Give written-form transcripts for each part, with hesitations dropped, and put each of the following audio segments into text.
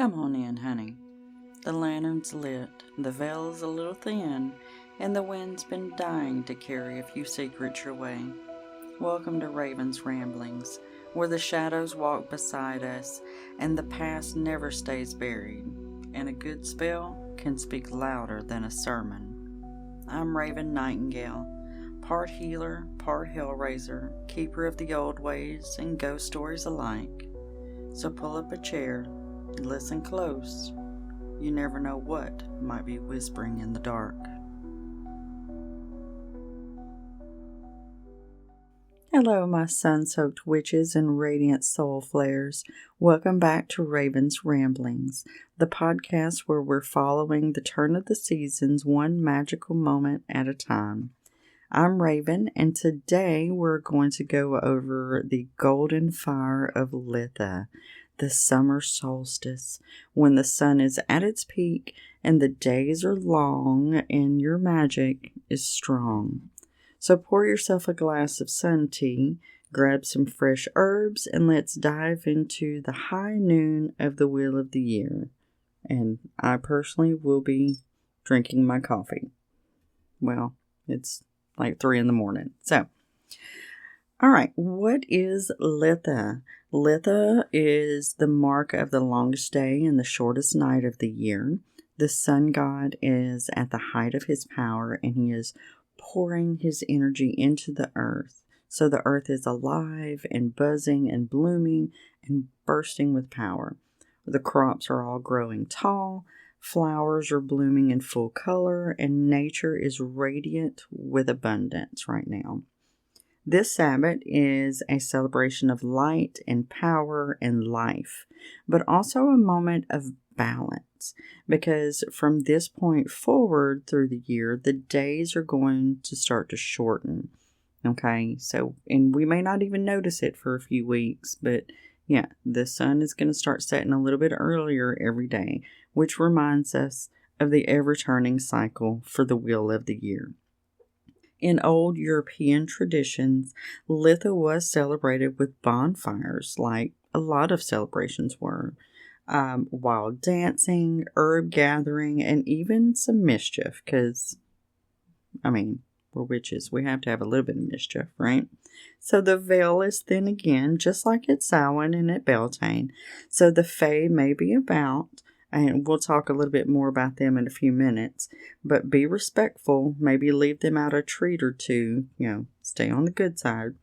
Come on in, honey. The lantern's lit, the veil's a little thin, and the wind's been dying to carry a few secrets your way. Welcome to Raven's Ramblings, where the shadows walk beside us, and the past never stays buried, and a good spell can speak louder than a sermon. I'm Raven Nightingale, part healer, part hellraiser, keeper of the old ways and ghost stories alike. So pull up a chair, listen close. You never know what might be whispering in the dark. Hello, my sun-soaked witches and radiant soul flares. Welcome back to Raven's Ramblings, the podcast where we're following the turn of the seasons one magical moment at a time. I'm Raven, and today we're going to go over the golden fire of Litha, the summer solstice, when the sun is at its peak and the days are long and your magic is strong. So pour yourself a glass of sun tea, grab some fresh herbs, and let's dive into the high noon of the wheel of the year. And I personally will be drinking my coffee. Well, it's like 3 a.m. So, all right, what is Litha? Litha is the mark of the longest day and the shortest night of the year. The sun god is at the height of his power, and he is pouring his energy into the earth. So the earth is alive and buzzing and blooming and bursting with power. The crops are all growing tall. Flowers are blooming in full color, and nature is radiant with abundance right now. This Sabbath is a celebration of light and power and life, but also a moment of balance, because from this point forward through the year, the days are going to start to shorten. Okay, so, and we may not even notice it for a few weeks, but yeah, the sun is going to start setting a little bit earlier every day, which reminds us of the ever-turning cycle for the wheel of the year. In old European traditions, Litha was celebrated with bonfires, like a lot of celebrations were. Wild dancing, herb gathering, and even some mischief, because, we're witches. We have to have a little bit of mischief, right? So the veil is thin again, just like at Samhain and at Beltane. So the Fae may be about, and we'll talk a little bit more about them in a few minutes, but be respectful. Maybe leave them out a treat or two, stay on the good side.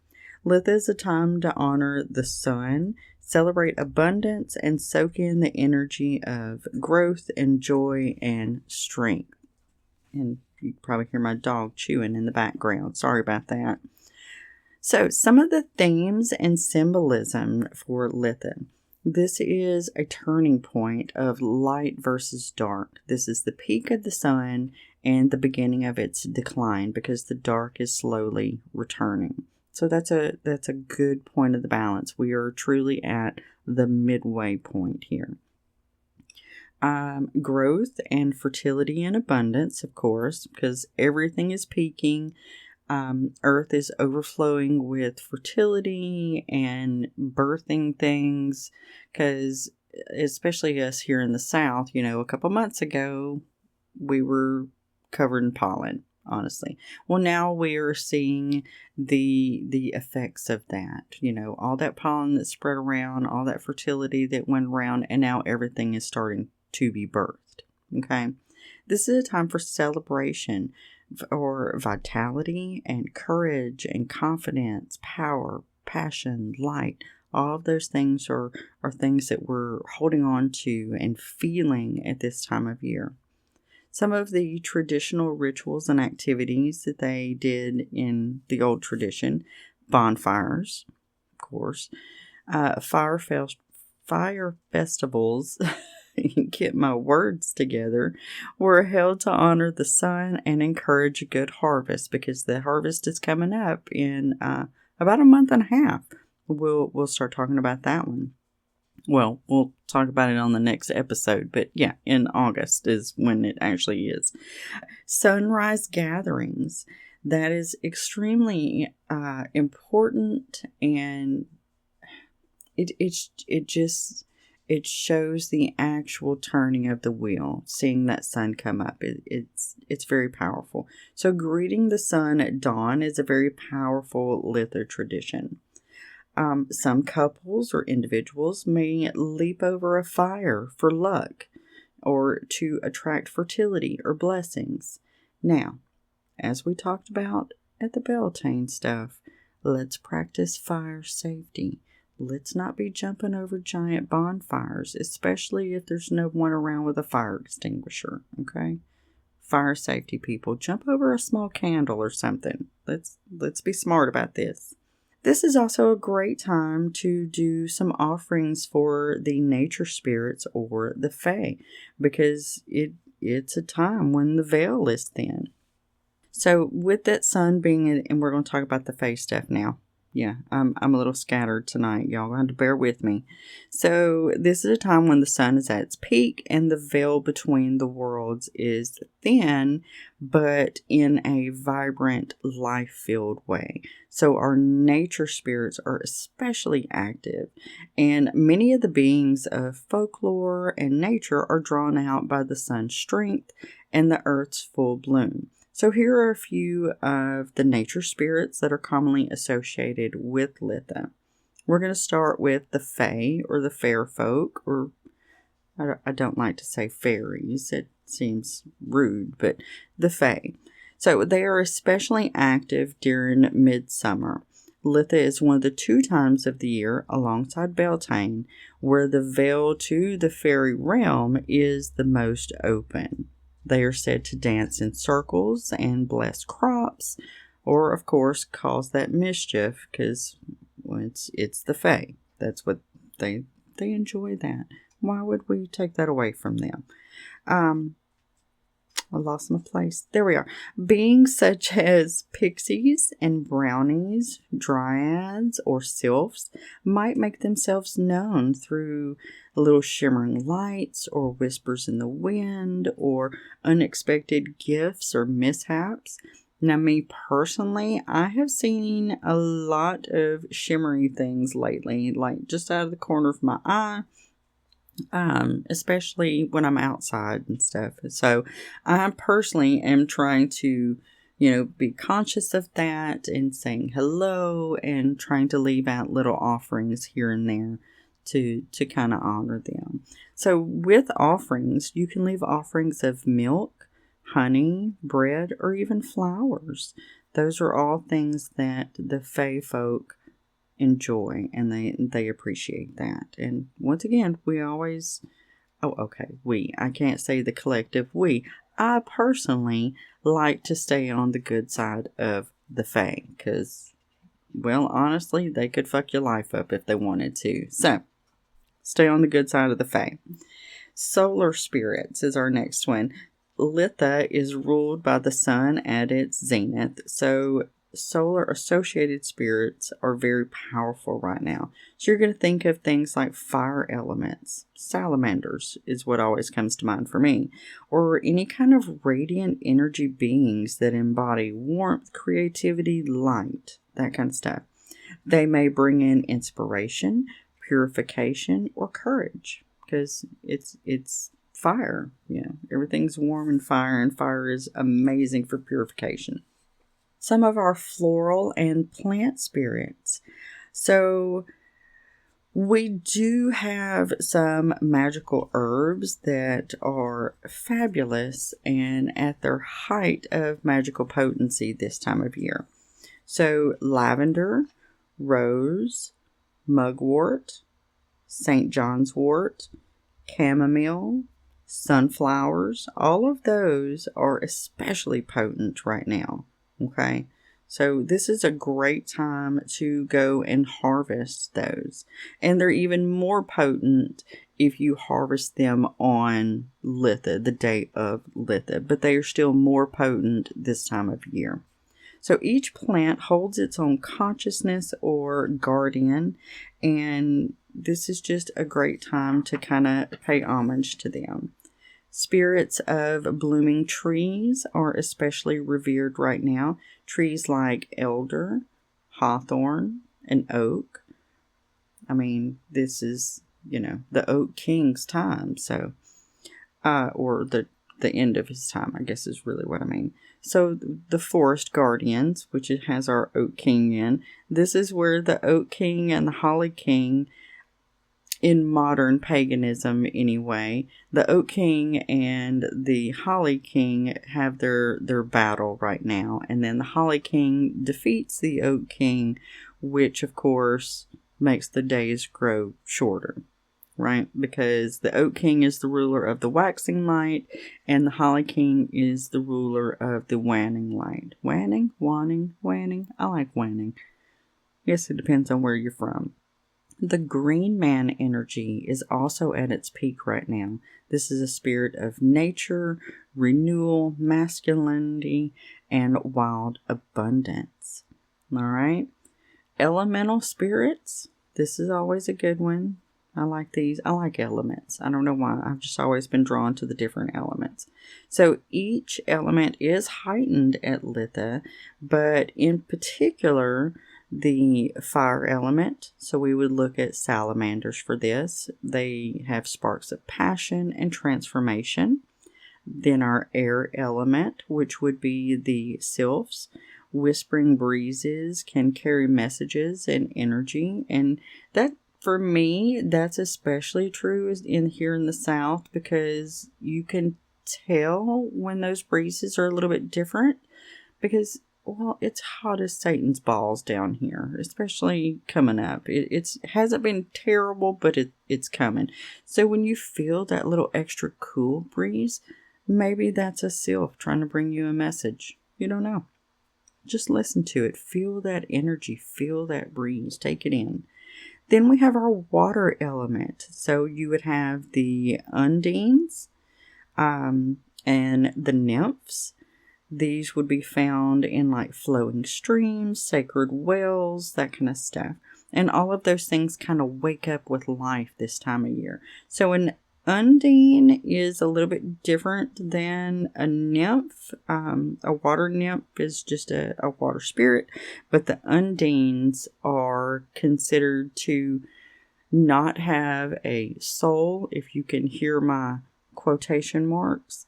Litha is a time to honor the sun, celebrate abundance, and soak in the energy of growth and joy and strength. And you can probably hear my dog chewing in the background. Sorry about that. So, some of the themes and symbolism for Litha. This is a turning point of light versus dark. This is the peak of the sun and the beginning of its decline, because the dark is slowly returning. So that's a good point of the balance. We are truly at the midway point here. Growth and fertility and abundance, of course, because everything is peaking. Earth is overflowing with fertility and birthing things, because especially us here in the South, a couple months ago, we were covered in pollen, honestly. Well, now we are seeing the effects of that, all that pollen that spread around, all that fertility that went around, and now everything is starting to be birthed. Okay. This is a time for celebration, or vitality and courage and confidence, power, passion, light. All of those things are things that we're holding on to and feeling at this time of year. Some of the traditional rituals and activities that they did in the old tradition: bonfires, of course, fire festivals, get my words together, were held to honor the sun and encourage a good harvest, because the harvest is coming up in about a month and a half. We'll start talking about that one. Well, we'll talk about it on the next episode, but yeah, in August is when it actually is. Sunrise gatherings. That is extremely important, and it it shows the actual turning of the wheel, seeing that sun come up. It's very powerful. So greeting the sun at dawn is a very powerful Litha tradition. Some couples or individuals may leap over a fire for luck or to attract fertility or blessings. Now, as we talked about at the Beltane stuff, let's practice fire safety. Let's not be jumping over giant bonfires, especially if there's no one around with a fire extinguisher, okay? Fire safety people, jump over a small candle or something. Let's be smart about this. This is also a great time to do some offerings for the nature spirits or the Fae, because it's a time when the veil is thin. So with that sun being, and we're going to talk about the Fae stuff now. Yeah, I'm a little scattered tonight. Y'all going to bear with me. So this is a time when the sun is at its peak and the veil between the worlds is thin, but in a vibrant, life-filled way. So our nature spirits are especially active, and many of the beings of folklore and nature are drawn out by the sun's strength and the earth's full bloom. So here are a few of the nature spirits that are commonly associated with Litha. We're going to start with the Fae, or the fair folk, or I don't like to say fairies. It seems rude, but the Fae. So they are especially active during midsummer. Litha is one of the 2 times of the year, alongside Beltane, where the veil to the fairy realm is the most open. They are said to dance in circles and bless crops, or of course cause that mischief, because it's the Fae. That's what they enjoy that. Why would we take that away from them? I lost my place. There we are. Beings such as pixies and brownies, dryads, or sylphs might make themselves known through little shimmering lights or whispers in the wind or unexpected gifts or mishaps. Now, me personally, I have seen a lot of shimmery things lately, like just out of the corner of my eye. Especially when I'm outside and stuff. So I personally am trying to, be conscious of that and saying hello and trying to leave out little offerings here and there to kind of honor them. So with offerings, you can leave offerings of milk, honey, bread, or even flowers. Those are all things that the Fae folk enjoy, and they appreciate that. And once again, I can't say the collective we. I personally like to stay on the good side of the Fae, because, well, honestly, they could fuck your life up if they wanted to. So, stay on the good side of the Fae. Solar spirits is our next one. Litha is ruled by the sun at its zenith, so solar associated spirits are very powerful right now. So you're going to think of things like fire elements. Salamanders is what always comes to mind for me. Or any kind of radiant energy beings that embody warmth, creativity, light, that kind of stuff. They may bring in inspiration, purification, or courage, because it's fire. Everything's warm and fire is amazing for purification. Some of our floral and plant spirits. So we do have some magical herbs that are fabulous and at their height of magical potency this time of year. So lavender, rose, mugwort, St. John's wort, chamomile, sunflowers, all of those are especially potent right now. Okay, so this is a great time to go and harvest those. And they're even more potent if you harvest them on Litha, the day of Litha. But they are still more potent this time of year. So each plant holds its own consciousness or guardian. And this is just a great time to kind of pay homage to them. Spirits of blooming trees are especially revered right now. Trees like elder, hawthorn, and oak. I mean, this is the Oak King's time. So, or the end of his time, I guess is really what I mean. So the Forest Guardians, which it has our Oak King in, this is where the Oak King and the Holly King, in modern paganism anyway, the Oak King and the Holly King have their battle right now. And then the Holly King defeats the Oak King, which of course makes the days grow shorter. Right? Because the Oak King is the ruler of the waxing light, and the Holly King is the ruler of the waning light. Waning? I like waning. Yes, it depends on where you're from. The Green Man energy is also at its peak right now. This is a spirit of nature, renewal, masculinity, and wild abundance. All right? Elemental spirits. This is always a good one. I like these. I like elements. I don't know why. I've just always been drawn to the different elements. So each element is heightened at Litha, but in particular, the fire element. So we would look at salamanders for this. They have sparks of passion and transformation. Then our air element, which would be the sylphs. Whispering breezes can carry messages and energy, and that, for me, that's especially true here in the South, because you can tell when those breezes are a little bit different because, well, it's hot as Satan's balls down here, especially coming up. It hasn't been terrible, but it's coming. So when you feel that little extra cool breeze, maybe that's a sylph trying to bring you a message. You don't know. Just listen to it. Feel that energy. Feel that breeze. Take it in. Then we have our water element. So you would have the undines and the nymphs. These would be found in like flowing streams, sacred wells, that kind of stuff. And all of those things kind of wake up with life this time of year. So an undine is a little bit different than a nymph. A water nymph is just a water spirit, but the undines are considered to not have a soul, if you can hear my quotation marks,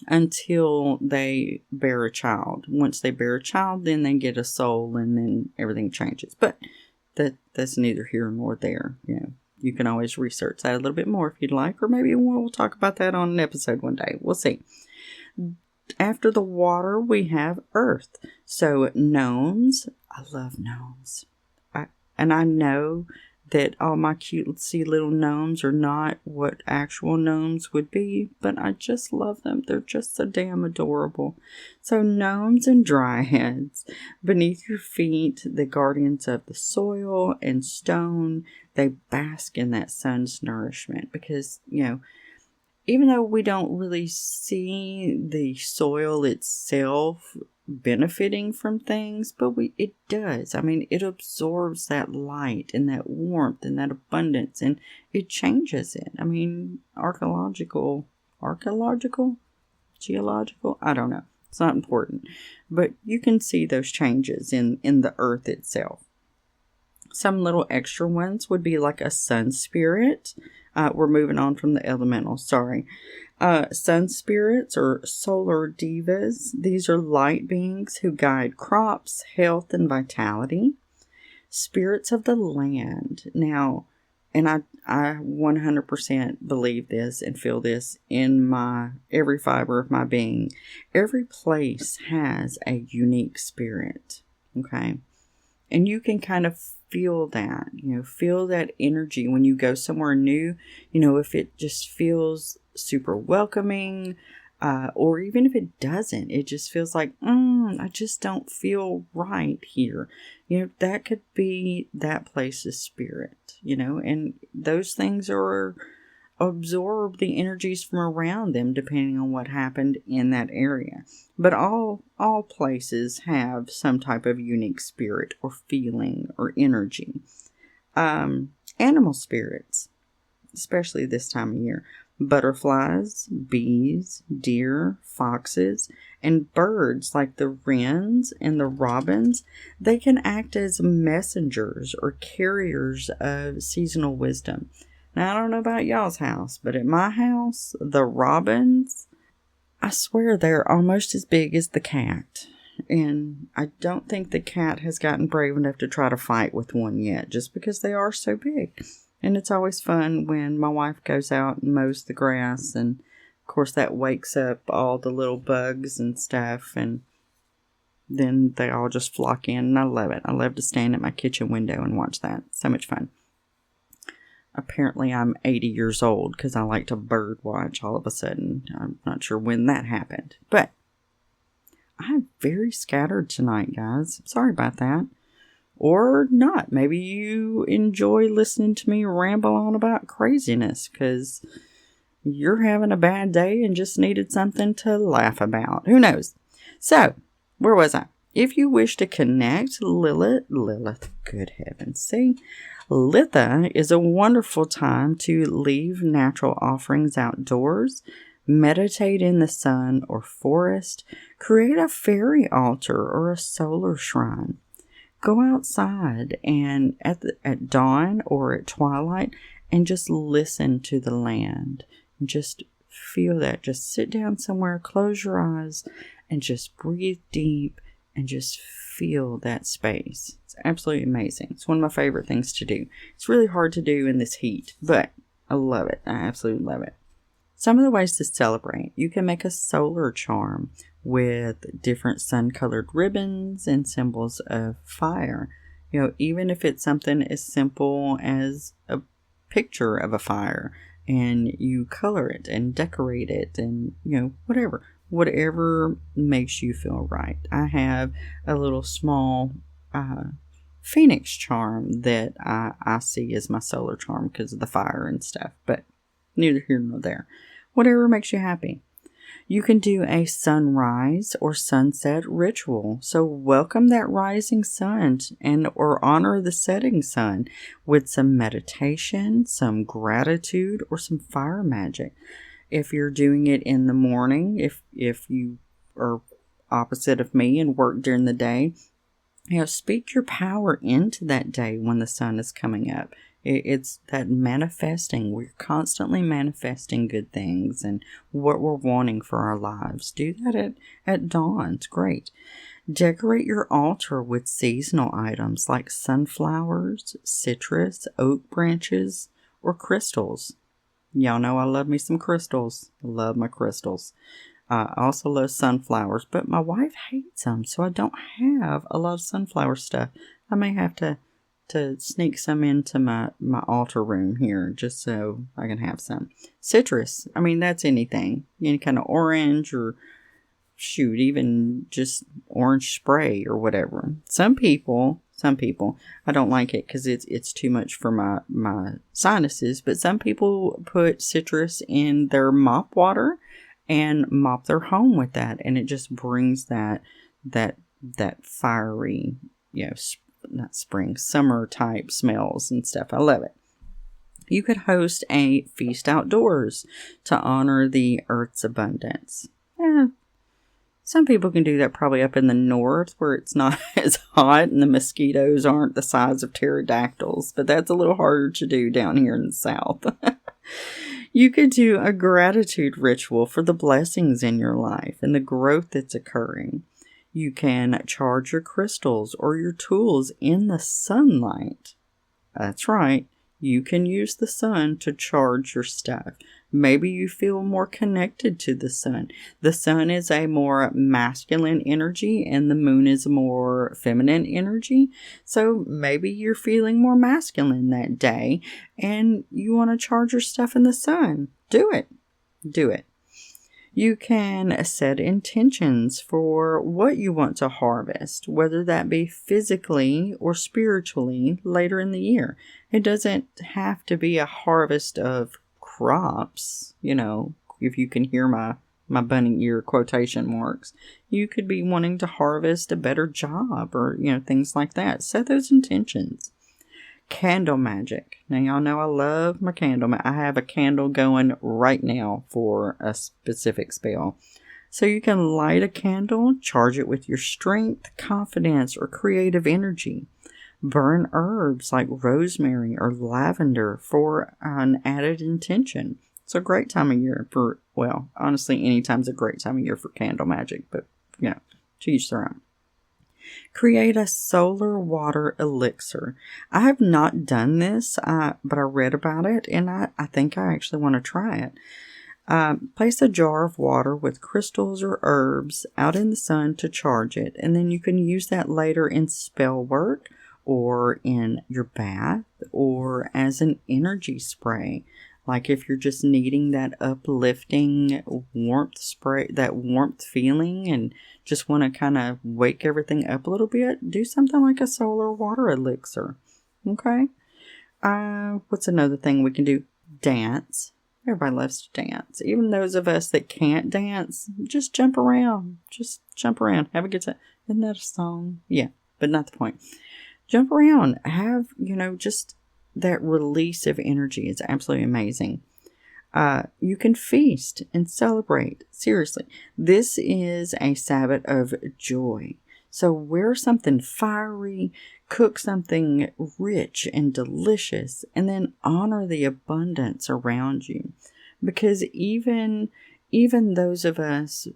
until they bear a child. Once they bear a child, then they get a soul, and then everything changes. But that's neither here nor there. You can always research that a little bit more if you'd like, or maybe we'll talk about that on an episode one day. We'll see. After the water, we have earth. So gnomes, I love gnomes. And I know that all my cutesy little gnomes are not what actual gnomes would be, but I just love them. They're just so damn adorable. So gnomes and dryads, beneath your feet, the guardians of the soil and stone, they bask in that sun's nourishment because, even though we don't really see the soil itself benefiting from things, but it does. I mean, it absorbs that light and that warmth and that abundance, and it changes it. I mean, geological, I don't know. It's not important, but you can see those changes in the earth itself. Some little extra ones would be like a sun spirit. We're moving on from the elementals, sorry. Sun spirits or solar divas. These are light beings who guide crops, health, and vitality. Spirits of the land. Now, and I 100% believe this and feel this in my every fiber of my being. Every place has a unique spirit, okay? And you can kind of feel that, feel that energy when you go somewhere new, if it just feels super welcoming, or even if it doesn't, it just feels like, I just don't feel right here. That could be that place's spirit, and those things are absorb the energies from around them depending on what happened in that area. But all places have some type of unique spirit or feeling or energy. Animal spirits, especially this time of year. Butterflies, bees, deer, foxes, and birds like the wrens and the robins, they can act as messengers or carriers of seasonal wisdom. Now, I don't know about y'all's house, but at my house, the robins, I swear they're almost as big as the cat. And I don't think the cat has gotten brave enough to try to fight with one yet, just because they are so big. And it's always fun when my wife goes out and mows the grass. And, of course, that wakes up all the little bugs and stuff. And then they all just flock in. And I love it. I love to stand at my kitchen window and watch that. So much fun. Apparently, I'm 80 years old because I like to bird watch all of a sudden. I'm not sure when that happened. But I'm very scattered tonight, guys. Sorry about that. Or not. Maybe you enjoy listening to me ramble on about craziness because you're having a bad day and just needed something to laugh about. Who knows? So, where was I? If you wish to connect, Lilith, good heavens, see? Litha is a wonderful time to leave natural offerings outdoors, meditate in the sun or forest, create a fairy altar or a solar shrine. Go outside and at dawn or at twilight and just listen to the land. And just feel that. Just sit down somewhere, close your eyes, and just breathe deep and just feel that space. It's absolutely amazing. It's one of my favorite things to do. It's really hard to do in this heat, but I love it. I absolutely love it. Some of the ways to celebrate. You can make a solar charm with different sun-colored ribbons and symbols of fire. You know, even if it's something as simple as a picture of a fire and you color it and decorate it and, you know, whatever makes you feel right. I have a little small phoenix charm that I see as my solar charm because of the fire and stuff, but neither here nor there. Whatever makes you happy. You can do a sunrise or sunset ritual. So welcome that rising sun or honor the setting sun with some meditation, some gratitude, or some fire magic. If you're doing it in the morning, if you are opposite of me and work during the day, you know, speak your power into that day when the sun is coming up. It's that manifesting. We're constantly manifesting good things and what we're wanting for our lives. Do that at dawn. It's great. Decorate your altar with seasonal items like sunflowers, citrus, oak branches, or crystals. Y'all know I love me some crystals. I love my crystals. I also love sunflowers, but my wife hates them, so I don't have a lot of sunflower stuff. I may have to sneak some into my altar room here just so I can have some. Citrus, I mean, that's anything. Any kind of orange or even just orange spray or whatever. Some people, I don't like it because it's too much for my sinuses, but some people put citrus in their mop water and mop their home with that, and it just brings that fiery, you know, not spring, summer type smells and stuff. I love it. You could host a feast outdoors to honor the earth's abundance. Some people can do that probably up in the north where it's not as hot and the mosquitoes aren't the size of pterodactyls, but that's a little harder to do down here in the south. You could do a gratitude ritual for the blessings in your life and the growth that's occurring. You can charge your crystals or your tools in the sunlight. That's right. You can use the sun to charge your stuff. Maybe you feel more connected to the sun. The sun is a more masculine energy and the moon is a more feminine energy. So maybe you're feeling more masculine that day and you want to charge your stuff in the sun. Do it. Do it. You can set intentions for what you want to harvest, whether that be physically or spiritually later in the year. It doesn't have to be a harvest of crops, you know, if you can hear my bunny ear quotation marks. You could be wanting to harvest a better job or, you know, things like that. Set those intentions. Candle magic. Now, y'all know I love my candle. I have a candle going right now for a specific spell. So you can light a candle, charge it with your strength, confidence, or creative energy. Burn herbs like rosemary or lavender for an added intention. It's a great time of year for, well, honestly, any time's a great time of year for candle magic, but, to each their own. Create a solar water elixir. I have not done this, but I read about it, and I think I actually want to try it. Place a jar of water with crystals or herbs out in the sun to charge it, and then you can use that later in spell work or in your bath or as an energy spray. Like if you're just needing that uplifting warmth spray, that warmth feeling, and just want to kind of wake everything up a little bit, do something like a solar water elixir. Okay? What's another thing we can do? Dance. Everybody loves to dance. Even those of us that can't dance, just jump around. Just jump around. Have a good time. Isn't that a song? Yeah, but not the point. Jump around. Have, just that release of energy is absolutely amazing. You can feast and celebrate. Seriously, this is a Sabbath of joy. So wear something fiery, cook something rich and delicious, and then honor the abundance around you. Because even those of us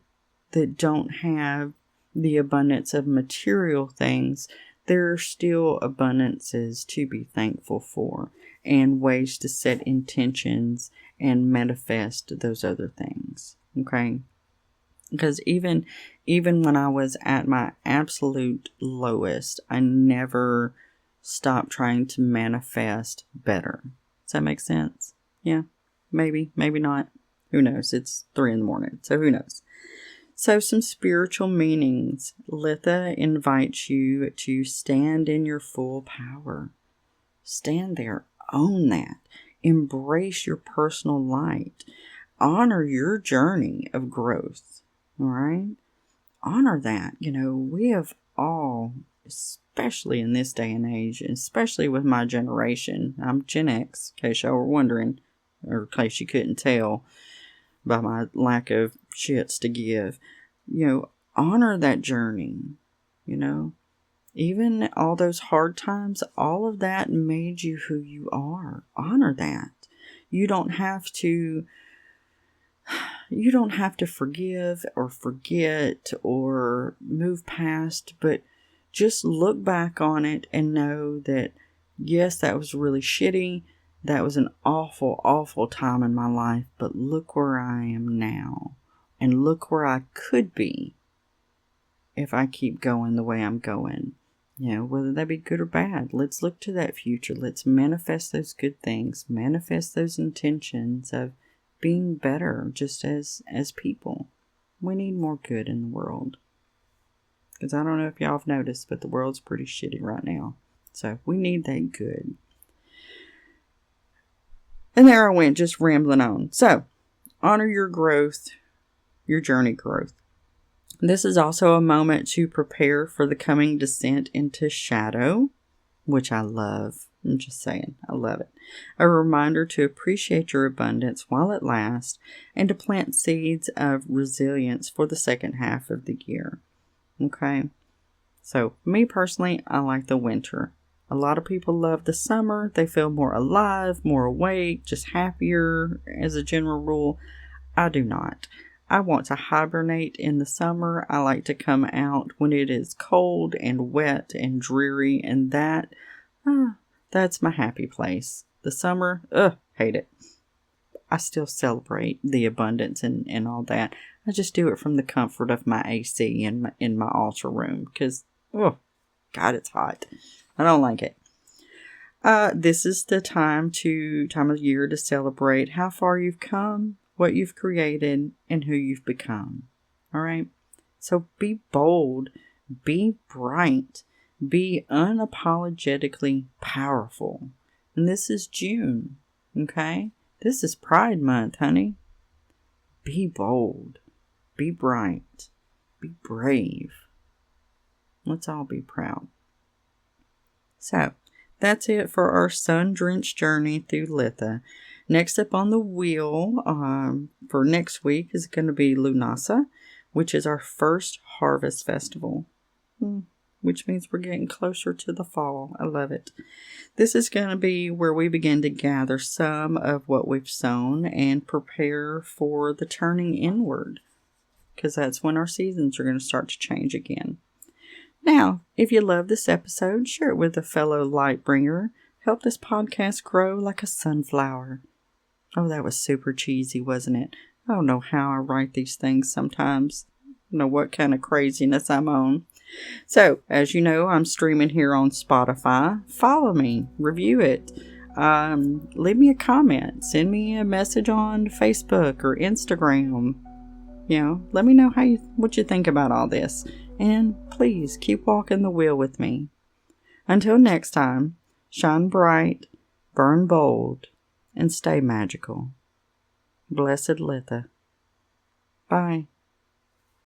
that don't have the abundance of material things, there are still abundances to be thankful for and ways to set intentions and manifest those other things. Okay? Because even when I was at my absolute lowest, I never stopped trying to manifest better. Does that make sense? Yeah, maybe not. Who knows? It's 3 a.m, so who knows? So some spiritual meanings. Litha invites you to stand in your full power. Stand there. Own that. Embrace your personal light. Honor your journey of growth. All right? Honor that. We have all, especially in this day and age, especially with my generation. I'm Gen X, in case y'all were wondering, or in case you couldn't tell by my lack of shits to give. Honor that journey. Even all those hard times, all of that made you who you are. Honor that. You don't have to forgive or forget or move past, but just look back on it and know that, yes, that was really shitty. That was an awful, awful time in my life, but look where I am now. And look where I could be if I keep going the way I'm going. Whether that be good or bad. Let's look to that future. Let's manifest those good things. Manifest those intentions of being better just as people. We need more good in the world. Because I don't know if y'all have noticed, but the world's pretty shitty right now. So we need that good. And there I went, just rambling on. So, honor your growth, your journey growth. This is also a moment to prepare for the coming descent into shadow, which I love. I'm just saying, I love it. A reminder to appreciate your abundance while it lasts and to plant seeds of resilience for the second half of the year. Okay? So, me personally, I like the winter. A lot of people love the summer. They feel more alive, more awake, just happier as a general rule. I do not. I want to hibernate in the summer. I like to come out when it is cold and wet and dreary, and that's my happy place. The summer, hate it. I still celebrate the abundance and all that. I just do it from the comfort of my AC in my altar room because, God, it's hot. I don't like it. This is the time of year to celebrate how far you've come, what you've created, and who you've become. All right? So be bold, be bright, be unapologetically powerful. And this is June, okay? This is Pride Month, honey. Be bold, be bright, be brave. Let's all be proud. So, that's it for our sun-drenched journey through Litha. Next up on the wheel for next week is going to be Lunasa, which is our first harvest festival, which means we're getting closer to the fall. I love it. This is going to be where we begin to gather some of what we've sown and prepare for the turning inward, because that's when our seasons are going to start to change again. Now, if you love this episode, share it with a fellow light bringer. Help this podcast grow like a sunflower. Oh, that was super cheesy, wasn't it? I don't know how I write these things sometimes. I don't know what kind of craziness I'm on. So, as you know, I'm streaming here on Spotify. Follow me. Review it. Leave me a comment. Send me a message on Facebook or Instagram. Let me know what you think about all this. And please keep walking the wheel with me. Until next time, shine bright, burn bold, and stay magical. Blessed Litha. Bye.